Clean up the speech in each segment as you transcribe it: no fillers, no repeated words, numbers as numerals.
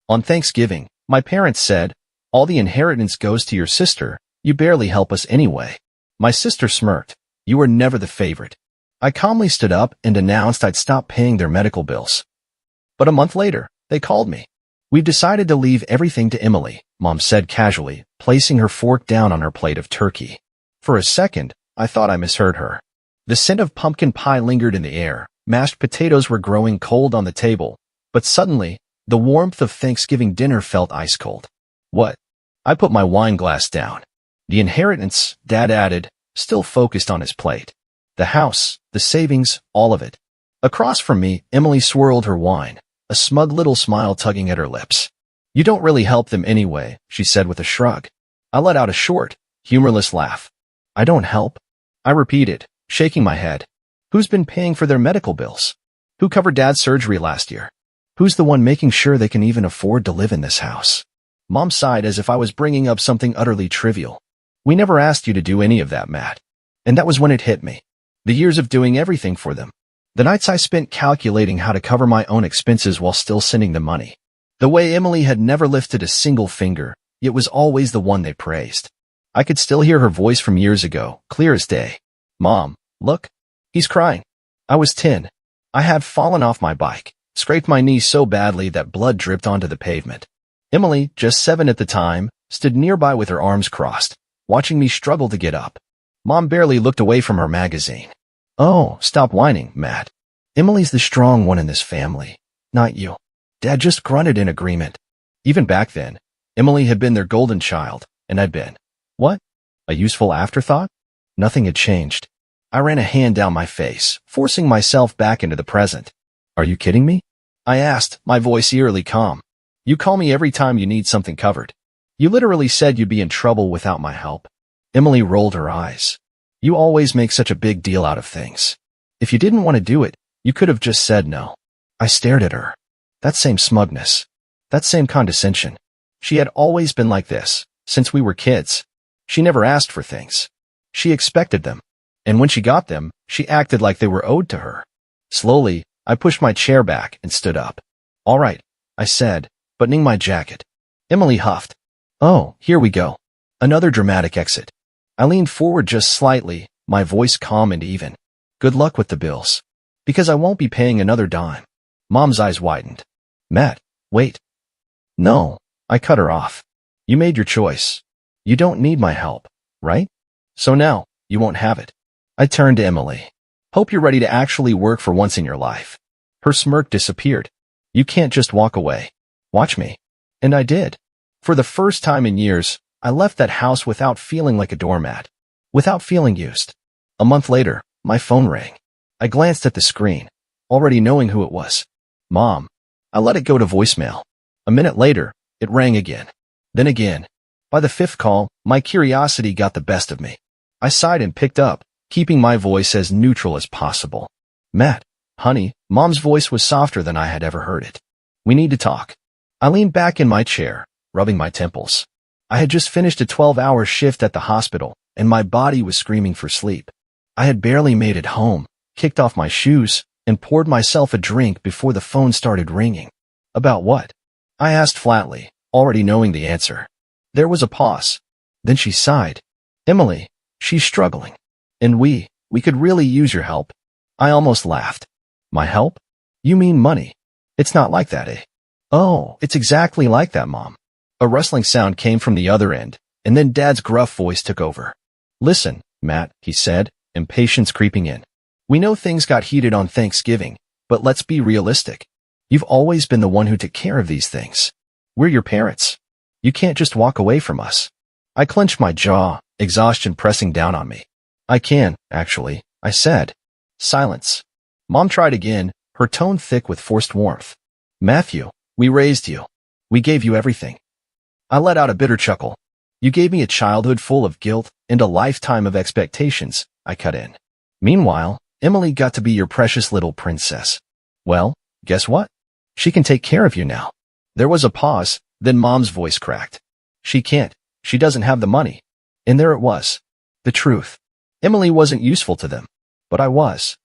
On Thanksgiving, my parents said, "All the inheritance goes to your sister. You barely help us anyway." My sister smirked. "You were never the favorite." I calmly stood up and announced I'd stop paying their medical bills. But a month later, they called me. "We've decided to leave everything to Emily," Mom said casually, placing her fork down on her plate of turkey. For a second, I thought I misheard her. The scent of pumpkin pie lingered in the air. Mashed potatoes were growing cold on the table. But suddenly, the warmth of Thanksgiving dinner felt ice cold. "What?" I put my wine glass down. "The inheritance," Dad added, still focused on his plate. "The house, the savings, all of it." Across from me, Emily swirled her wine, a smug little smile tugging at her lips. "You don't really help them anyway," she said with a shrug. I let out a short, humorless laugh. "I don't help?" I repeated, shaking my head. "Who's been paying for their medical bills? Who covered Dad's surgery last year? Who's the one making sure they can even afford to live in this house?" Mom sighed as if I was bringing up something utterly trivial. "We never asked you to do any of that, Matt." And that was when it hit me. The years of doing everything for them. The nights I spent calculating how to cover my own expenses while still sending them money. The way Emily had never lifted a single finger, yet was always the one they praised. I could still hear her voice from years ago, clear as day. "Mom, look. He's crying." I was 10. I had fallen off my bike, scraped my knee so badly that blood dripped onto the pavement. Emily, just 7 at the time, stood nearby with her arms crossed, watching me struggle to get up. Mom barely looked away from her magazine. "Oh, stop whining, Matt. Emily's the strong one in this family, not you." Dad just grunted in agreement. Even back then, Emily had been their golden child, and I'd been, what? A useful afterthought? Nothing had changed. I ran a hand down my face, forcing myself back into the present. "Are you kidding me?" I asked, my voice eerily calm. "You call me every time you need something covered. You literally said you'd be in trouble without my help." Emily rolled her eyes. "You always make such a big deal out of things. If you didn't want to do it, you could have just said no." I stared at her. That same smugness. That same condescension. She had always been like this, since we were kids. She never asked for things. She expected them. And when she got them, she acted like they were owed to her. Slowly, I pushed my chair back and stood up. "All right," I said, buttoning my jacket. Emily huffed. "Oh, here we go." Another dramatic exit. I leaned forward just slightly, my voice calm and even. "Good luck with the bills. Because I won't be paying another dime." Mom's eyes widened. "Matt, wait." "No," I cut her off. "You made your choice. You don't need my help, right? So now, you won't have it." I turned to Emily. "Hope you're ready to actually work for once in your life." Her smirk disappeared. "You can't just walk away. Watch me." And I did. For the first time in years, I left that house without feeling like a doormat, without feeling used. A month later, my phone rang. I glanced at the screen, already knowing who it was. Mom. I let it go to voicemail. A minute later, it rang again. Then again. By the 5th call, my curiosity got the best of me. I sighed and picked up, keeping my voice as neutral as possible. "Matt, honey," Mom's voice was softer than I had ever heard it. "We need to talk." I leaned back in my chair, rubbing my temples. I had just finished a 12-hour shift at the hospital, and my body was screaming for sleep. I had barely made it home, kicked off my shoes, and poured myself a drink before the phone started ringing. "About what?" I asked flatly, already knowing the answer. There was a pause. Then she sighed. "Emily, she's struggling. And we could really use your help." I almost laughed. "My help? You mean money? It's not like that, eh?" "Oh, it's exactly like that, Mom." A rustling sound came from the other end, and then Dad's gruff voice took over. "Listen, Matt," he said, impatience creeping in. "We know things got heated on Thanksgiving, but let's be realistic. You've always been the one who took care of these things. We're your parents. You can't just walk away from us." I clenched my jaw, exhaustion pressing down on me. "I can, actually," I said. Silence. Mom tried again, her tone thick with forced warmth. "Matthew, we raised you. We gave you everything." I let out a bitter chuckle. "You gave me a childhood full of guilt and a lifetime of expectations," I cut in. "Meanwhile, Emily got to be your precious little princess. Well, guess what? She can take care of you now." There was a pause, then Mom's voice cracked. "She can't. She doesn't have the money." And there it was. The truth. Emily wasn't useful to them, but I was.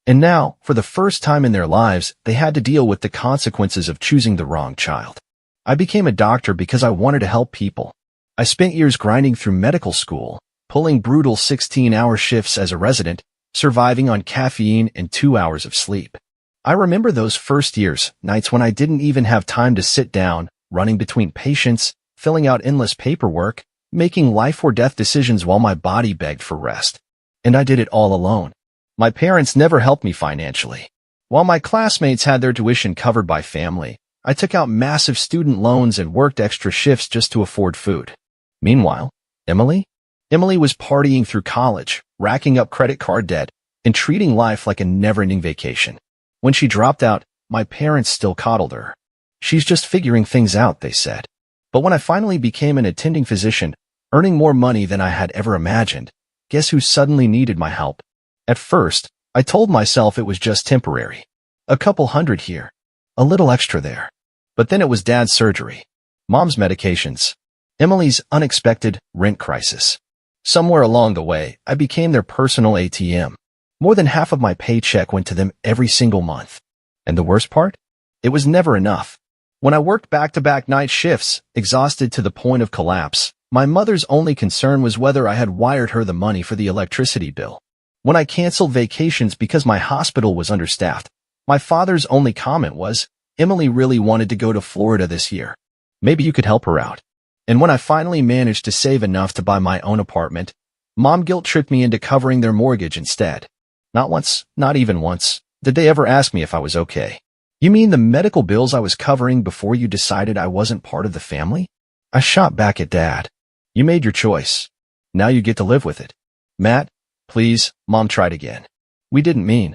And now, for the first time in their lives, they had to deal with the consequences of choosing the wrong child. I became a doctor because I wanted to help people. I spent years grinding through medical school, pulling brutal 16-hour shifts as a resident, surviving on caffeine and 2 hours of sleep. I remember those first years, nights when I didn't even have time to sit down, running between patients, filling out endless paperwork, making life or death decisions while my body begged for rest. And I did it all alone. My parents never helped me financially. While my classmates had their tuition covered by family, I took out massive student loans and worked extra shifts just to afford food. Meanwhile, Emily was partying through college, racking up credit card debt, and treating life like a never-ending vacation. When she dropped out, my parents still coddled her. She's just figuring things out, they said. But when I finally became an attending physician, earning more money than I had ever imagined, guess who suddenly needed my help? At first, I told myself it was just temporary. A couple hundred here, a little extra there. But then it was Dad's surgery, Mom's medications, Emily's unexpected rent crisis. Somewhere along the way, I became their personal ATM. More than half of my paycheck went to them every single month. And the worst part? It was never enough. When I worked back-to-back night shifts, exhausted to the point of collapse, my mother's only concern was whether I had wired her the money for the electricity bill. When I canceled vacations because my hospital was understaffed, my father's only comment was, "Emily really wanted to go to Florida this year. Maybe you could help her out." And when I finally managed to save enough to buy my own apartment, Mom guilt-tripped me into covering their mortgage instead. Not once, not even once, did they ever ask me if I was okay. "You mean the medical bills I was covering before you decided I wasn't part of the family?" I shot back at Dad. "You made your choice. Now you get to live with it." "Matt, please," Mom tried again. "We didn't mean."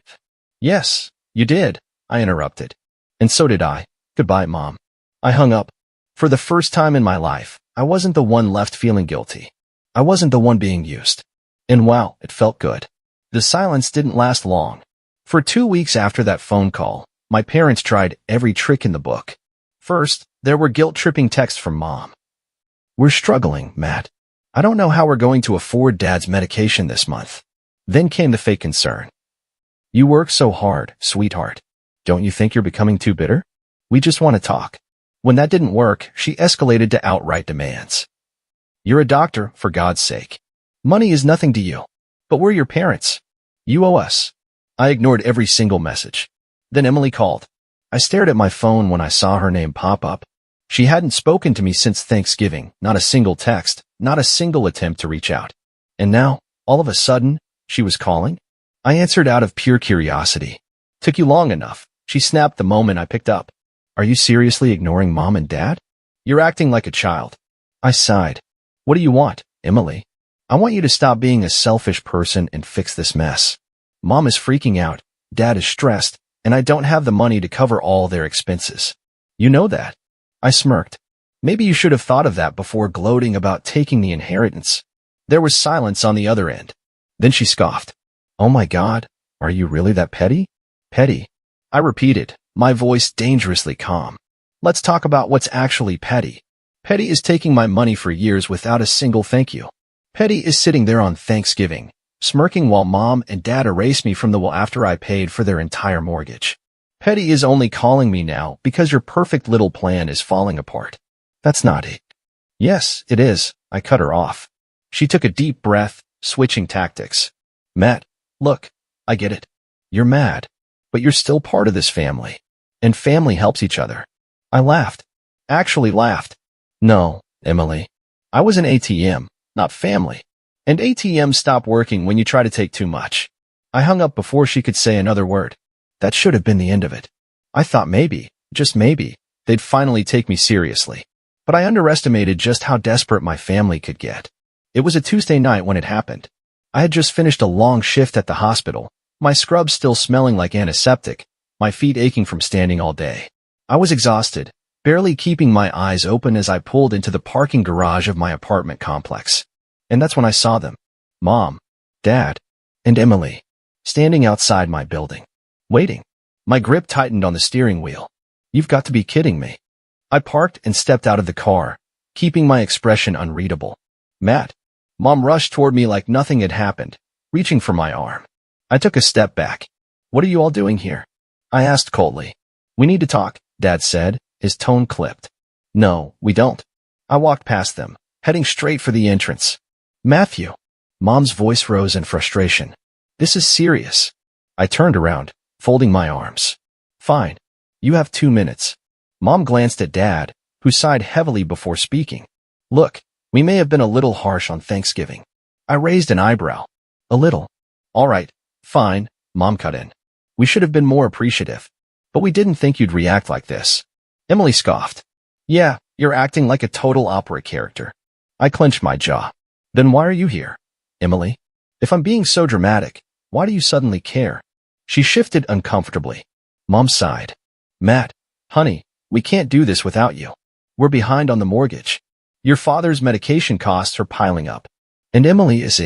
"Yes, you did," I interrupted. "And so did I. Goodbye, Mom." I hung up. For the first time in my life, I wasn't the one left feeling guilty. I wasn't the one being used. And wow, it felt good. The silence didn't last long. For 2 weeks after that phone call, my parents tried every trick in the book. First, there were guilt-tripping texts from Mom. "We're struggling, Matt. I don't know how we're going to afford Dad's medication this month." Then came the fake concern. "You work so hard, sweetheart. Don't you think you're becoming too bitter? We just want to talk." When that didn't work, she escalated to outright demands. "You're a doctor, for God's sake. Money is nothing to you. But we're your parents. You owe us." I ignored every single message. Then Emily called. I stared at my phone when I saw her name pop up. She hadn't spoken to me since Thanksgiving, not a single text, not a single attempt to reach out. And now, all of a sudden, she was calling? I answered out of pure curiosity. "Took you long enough," she snapped the moment I picked up. "Are you seriously ignoring Mom and Dad? You're acting like a child." I sighed. "What do you want, Emily? I want you to stop being a selfish person and fix this mess. Mom is freaking out, Dad is stressed, and I don't have the money to cover all their expenses. You know that." I smirked. Maybe you should have thought of that before gloating about taking the inheritance. There was silence on the other end. Then she scoffed. "Oh my God, are you really that petty?" "Petty?" I repeated, my voice dangerously calm. "Let's talk about what's actually petty. Petty is taking my money for years without a single thank you. Petty is sitting there on Thanksgiving, smirking while Mom and Dad erase me from the will after I paid for their entire mortgage. Petty is only calling me now because your perfect little plan is falling apart. That's not it." "Yes, it is," I cut her off. She took a deep breath, switching tactics. "Matt, look, I get it. You're mad, but you're still part of this family. And family helps each other." I laughed. Actually laughed. "No, Emily. I was an ATM, not family. And ATMs stop working when you try to take too much." I hung up before she could say another word. That should have been the end of it. I thought maybe, just maybe, they'd finally take me seriously. But I underestimated just how desperate my family could get. It was a Tuesday night when it happened. I had just finished a long shift at the hospital, my scrubs still smelling like antiseptic, my feet aching from standing all day. I was exhausted, barely keeping my eyes open as I pulled into the parking garage of my apartment complex. And that's when I saw them. Mom, Dad, and Emily, standing outside my building. Waiting. My grip tightened on the steering wheel. "You've got to be kidding me." I parked and stepped out of the car, keeping my expression unreadable. "Matt." Mom rushed toward me like nothing had happened, reaching for my arm. I took a step back. "What are you all doing here?" I asked coldly. "We need to talk," Dad said, his tone clipped. No, we don't. I walked past them, heading straight for the entrance. Matthew. Mom's voice rose in frustration. This is serious. I turned around, folding my arms. Fine. You have 2 minutes. Mom glanced at Dad, who sighed heavily before speaking. Look, we may have been a little harsh on Thanksgiving. I raised an eyebrow. A little. All right, fine, Mom cut in. We should have been more appreciative. But we didn't think you'd react like this. Emily scoffed. Yeah, you're acting like a total opera character. I clenched my jaw. Then why are you here, Emily? If I'm being so dramatic, why do you suddenly care? She shifted uncomfortably. Mom sighed. Matt, honey, we can't do this without you. We're behind on the mortgage. Your father's medication costs are piling up. And Emily is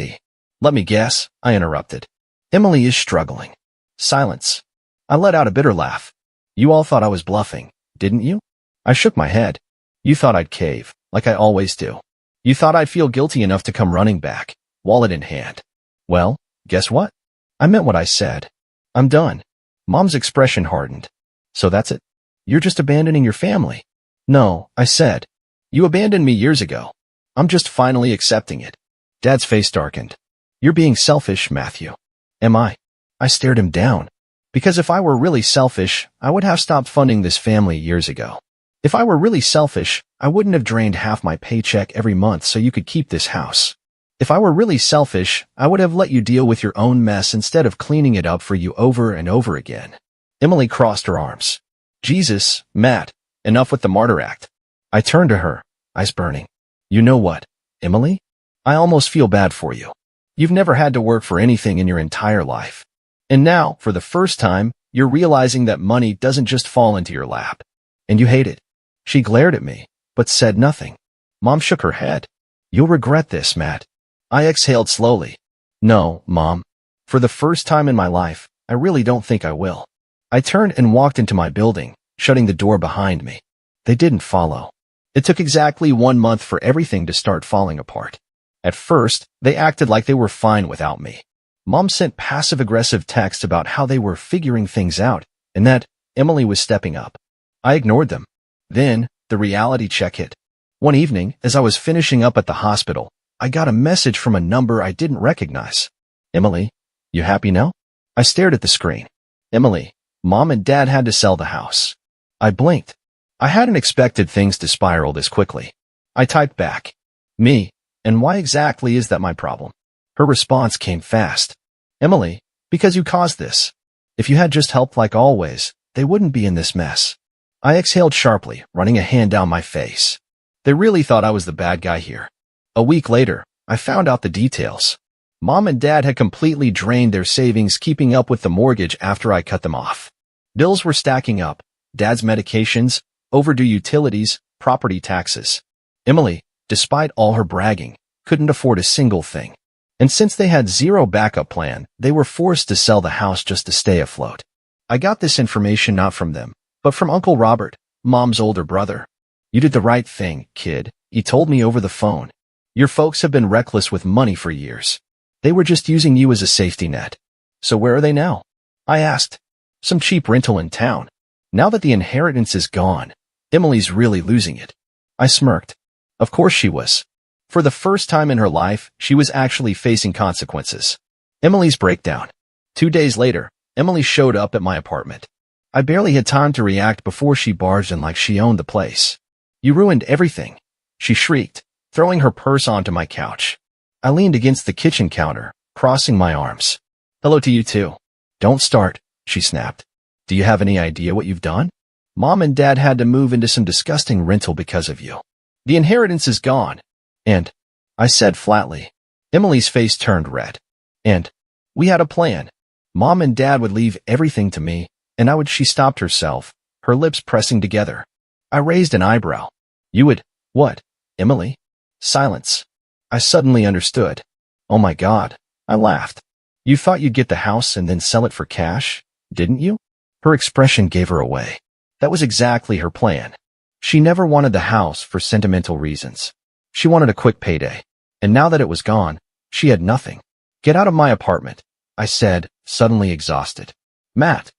Let me guess, I interrupted. Emily is struggling. Silence. I let out a bitter laugh. You all thought I was bluffing, didn't you? I shook my head. You thought I'd cave, like I always do. You thought I'd feel guilty enough to come running back, wallet in hand. Well, guess what? I meant what I said. I'm done. Mom's expression hardened. So that's it? You're just abandoning your family? No, I said. You abandoned me years ago. I'm just finally accepting it. Dad's face darkened. You're being selfish, Matthew. Am I? I stared him down. Because if I were really selfish, I would have stopped funding this family years ago. If I were really selfish, I wouldn't have drained half my paycheck every month so you could keep this house. If I were really selfish, I would have let you deal with your own mess instead of cleaning it up for you over and over again. Emily crossed her arms. Jesus, Matt, enough with the martyr act. I turned to her, eyes burning. You know what, Emily? I almost feel bad for you. You've never had to work for anything in your entire life. And now, for the first time, you're realizing that money doesn't just fall into your lap. And you hate it. She glared at me, but said nothing. Mom shook her head. You'll regret this, Matt. I exhaled slowly. No, Mom. For the first time in my life, I really don't think I will. I turned and walked into my building, shutting the door behind me. They didn't follow. It took exactly 1 month for everything to start falling apart. At first, they acted like they were fine without me. Mom sent passive-aggressive texts about how they were figuring things out and that Emily was stepping up. I ignored them. Then, the reality check hit. One evening, as I was finishing up at the hospital, I got a message from a number I didn't recognize. Emily, you happy now? I stared at the screen. Emily, Mom and Dad had to sell the house. I blinked. I hadn't expected things to spiral this quickly. I typed back. Me, and why exactly is that my problem? Her response came fast. Emily, because you caused this. If you had just helped like always, they wouldn't be in this mess. I exhaled sharply, running a hand down my face. They really thought I was the bad guy here. A week later, I found out the details. Mom and Dad had completely drained their savings keeping up with the mortgage after I cut them off. Bills were stacking up. Dad's medications, overdue utilities, property taxes. Emily, despite all her bragging, couldn't afford a single thing. And since they had zero backup plan, they were forced to sell the house just to stay afloat. I got this information not from them, but from Uncle Robert, Mom's older brother. You did the right thing, kid, he told me over the phone. Your folks have been reckless with money for years. They were just using you as a safety net. So where are they now? I asked. Some cheap rental in town. Now that the inheritance is gone, Emily's really losing it. I smirked. Of course she was. For the first time in her life, she was actually facing consequences. Emily's breakdown. 2 days later, Emily showed up at my apartment. I barely had time to react before she barged in like she owned the place. You ruined everything, she shrieked, throwing her purse onto my couch. I leaned against the kitchen counter, crossing my arms. Hello to you too. Don't start, she snapped. Do you have any idea what you've done? Mom and Dad had to move into some disgusting rental because of you. The inheritance is gone. And, I said flatly. Emily's face turned red. And, we had a plan. Mom and Dad would leave everything to me, and she stopped herself, her lips pressing together. I raised an eyebrow. You would, what, Emily? Silence. I suddenly understood. Oh my God, I laughed. You thought you'd get the house and then sell it for cash, didn't you? Her expression gave her away. That was exactly her plan. She never wanted the house for sentimental reasons. She wanted a quick payday. And now that it was gone, she had nothing. Get out of my apartment, I said, suddenly exhausted. Matt.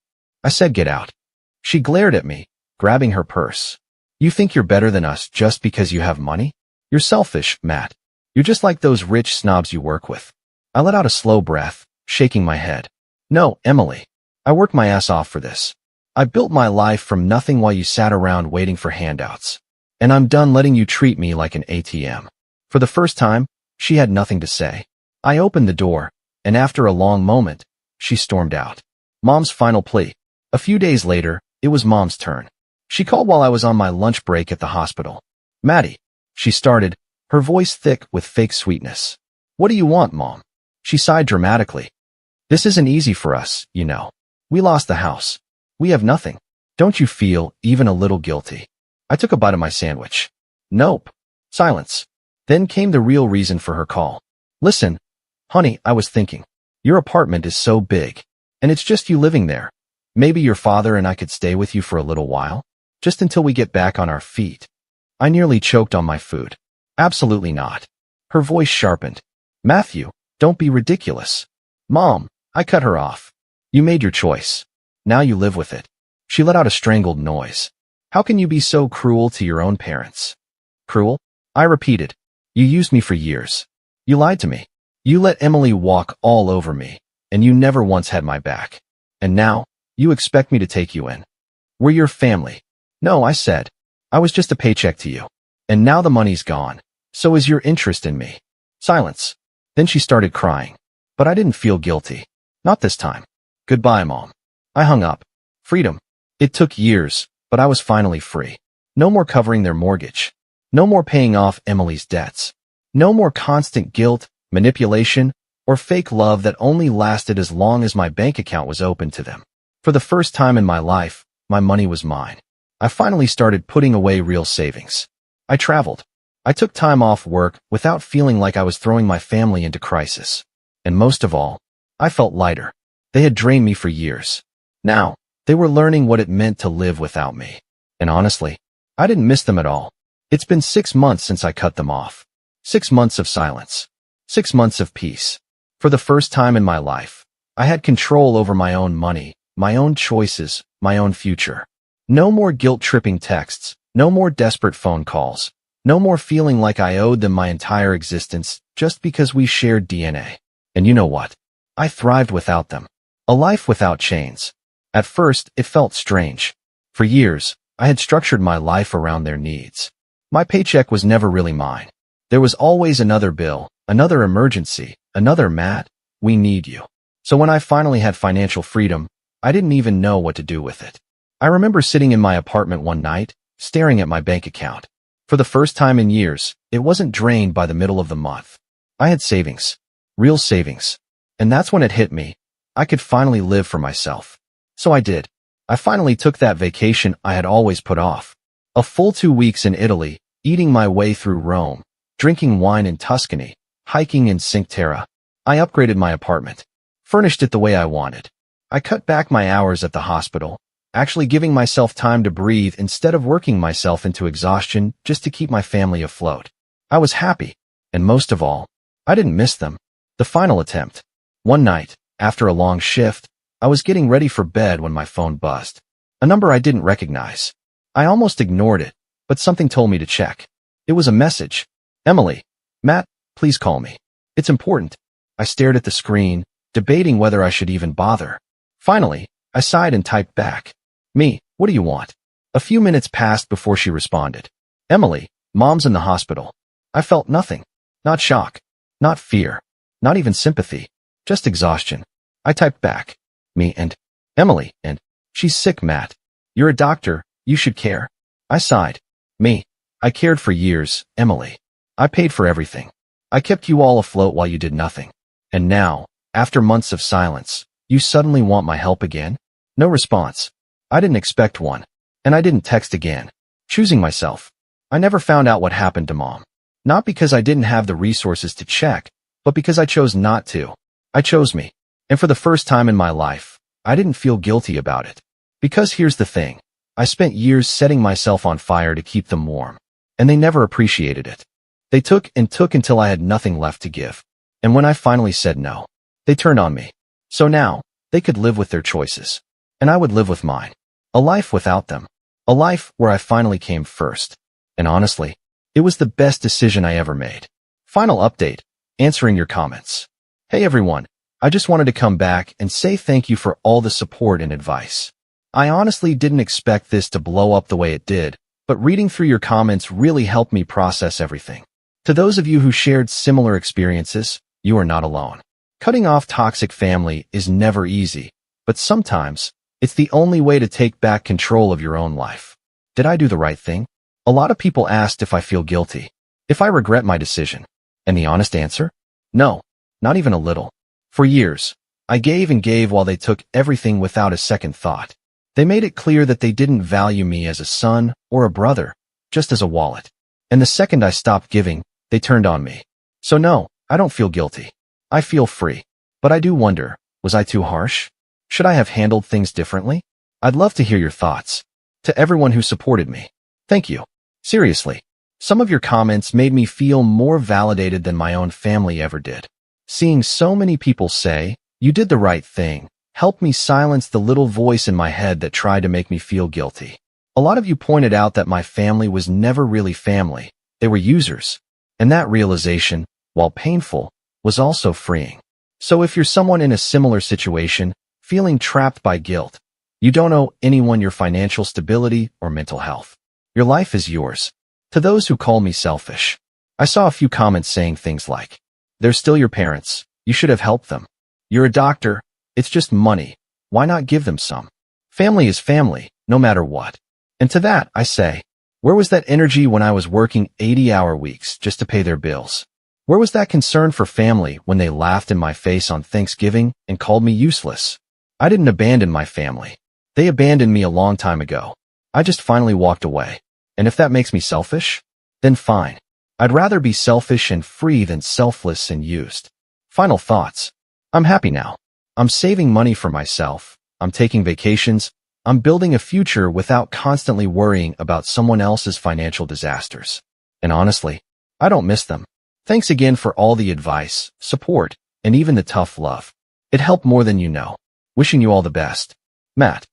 I said get out. She glared at me, grabbing her purse. You think you're better than us just because you have money? You're selfish, Matt. You're just like those rich snobs you work with. I let out a slow breath, shaking my head. No, Emily. I worked my ass off for this. I built my life from nothing while you sat around waiting for handouts. And I'm done letting you treat me like an ATM. For the first time, she had nothing to say. I opened the door, and after a long moment, she stormed out. Mom's final plea. A few days later, it was Mom's turn. She called while I was on my lunch break at the hospital. Maddie, she started, her voice thick with fake sweetness. What do you want, Mom? She sighed dramatically. This isn't easy for us, you know. We lost the house. We have nothing. Don't you feel even a little guilty? I took a bite of my sandwich. Nope. Silence. Then came the real reason for her call. Listen, honey, I was thinking. Your apartment is so big. And it's just you living there. Maybe your father and I could stay with you for a little while? Just until we get back on our feet. I nearly choked on my food. Absolutely not. Her voice sharpened. Matthew, don't be ridiculous. Mom, I cut her off. You made your choice. Now you live with it. She let out a strangled noise. How can you be so cruel to your own parents? Cruel? I repeated. You used me for years. You lied to me. You let Emily walk all over me, and you never once had my back. And now, you expect me to take you in. We're your family. No, I said. I was just a paycheck to you. And now the money's gone. So is your interest in me. Silence. Then she started crying. But I didn't feel guilty. Not this time. Goodbye, Mom. I hung up. Freedom. It took years, but I was finally free. No more covering their mortgage. No more paying off Emily's debts. No more constant guilt, manipulation, or fake love that only lasted as long as my bank account was open to them. For the first time in my life, my money was mine. I finally started putting away real savings. I traveled. I took time off work without feeling like I was throwing my family into crisis. And most of all, I felt lighter. They had drained me for years. Now, they were learning what it meant to live without me. And honestly, I didn't miss them at all. It's been 6 months since I cut them off. 6 months of silence. 6 months of peace. For the first time in my life, I had control over my own money, my own choices, my own future. No more guilt-tripping texts, no more desperate phone calls, no more feeling like I owed them my entire existence just because we shared DNA. And you know what? I thrived without them. A life without chains. At first, it felt strange. For years, I had structured my life around their needs. My paycheck was never really mine. There was always another bill, another emergency, another Matt, we need you. So when I finally had financial freedom, I didn't even know what to do with it. I remember sitting in my apartment one night, staring at my bank account. For the first time in years, it wasn't drained by the middle of the month. I had savings. Real savings. And that's when it hit me. I could finally live for myself. So I did. I finally took that vacation I had always put off. A full 2 weeks in Italy, eating my way through Rome, drinking wine in Tuscany, hiking in Cinque Terre. I upgraded my apartment. Furnished it the way I wanted. I cut back my hours at the hospital, actually giving myself time to breathe instead of working myself into exhaustion just to keep my family afloat. I was happy. And most of all, I didn't miss them. The final attempt. One night, after a long shift, I was getting ready for bed when my phone buzzed. A number I didn't recognize. I almost ignored it, but something told me to check. It was a message. Emily. Matt, please call me. It's important. I stared at the screen, debating whether I should even bother. Finally, I sighed and typed back. Me, what do you want? A few minutes passed before she responded. Emily, Mom's in the hospital. I felt nothing. Not shock. Not fear. Not even sympathy. Just exhaustion. I typed back. Me and Emily and she's sick, Matt. You're a doctor. You should care. I sighed. Me. I cared for years, Emily. I paid for everything. I kept you all afloat while you did nothing. And now, after months of silence, you suddenly want my help again? No response. I didn't expect one. And I didn't text again. Choosing myself. I never found out what happened to Mom. Not because I didn't have the resources to check, but because I chose not to. I chose me. And for the first time in my life, I didn't feel guilty about it. Because here's the thing. I spent years setting myself on fire to keep them warm. And they never appreciated it. They took and took until I had nothing left to give. And when I finally said no, they turned on me. So now, they could live with their choices. And I would live with mine. A life without them. A life where I finally came first. And honestly, it was the best decision I ever made. Final update, answering your comments. Hey everyone, I just wanted to come back and say thank you for all the support and advice. I honestly didn't expect this to blow up the way it did, but reading through your comments really helped me process everything. To those of you who shared similar experiences, you are not alone. Cutting off toxic family is never easy, but sometimes it's the only way to take back control of your own life. Did I do the right thing? A lot of people asked if I feel guilty, if I regret my decision. And the honest answer? No, not even a little. For years, I gave and gave while they took everything without a second thought. They made it clear that they didn't value me as a son or a brother, just as a wallet. And the second I stopped giving, they turned on me. So no, I don't feel guilty. I feel free. But I do wonder, was I too harsh? Should I have handled things differently? I'd love to hear your thoughts. To everyone who supported me, thank you. Seriously, some of your comments made me feel more validated than my own family ever did. Seeing so many people say, "You did the right thing," helped me silence the little voice in my head that tried to make me feel guilty. A lot of you pointed out that my family was never really family. They were users. And that realization, while painful, was also freeing. So if you're someone in a similar situation, feeling trapped by guilt, you don't owe anyone your financial stability or mental health. Your life is yours. To those who call me selfish, I saw a few comments saying things like, "They're still your parents. You should have helped them. You're a doctor. It's just money. Why not give them some?" Family is family, no matter what. And to that, I say, where was that energy when I was working 80-hour weeks just to pay their bills? Where was that concern for family when they laughed in my face on Thanksgiving and called me useless? I didn't abandon my family. They abandoned me a long time ago. I just finally walked away. And if that makes me selfish, then fine. I'd rather be selfish and free than selfless and used. Final thoughts. I'm happy now. I'm saving money for myself. I'm taking vacations. I'm building a future without constantly worrying about someone else's financial disasters. And honestly, I don't miss them. Thanks again for all the advice, support, and even the tough love. It helped more than you know. Wishing you all the best. Matt.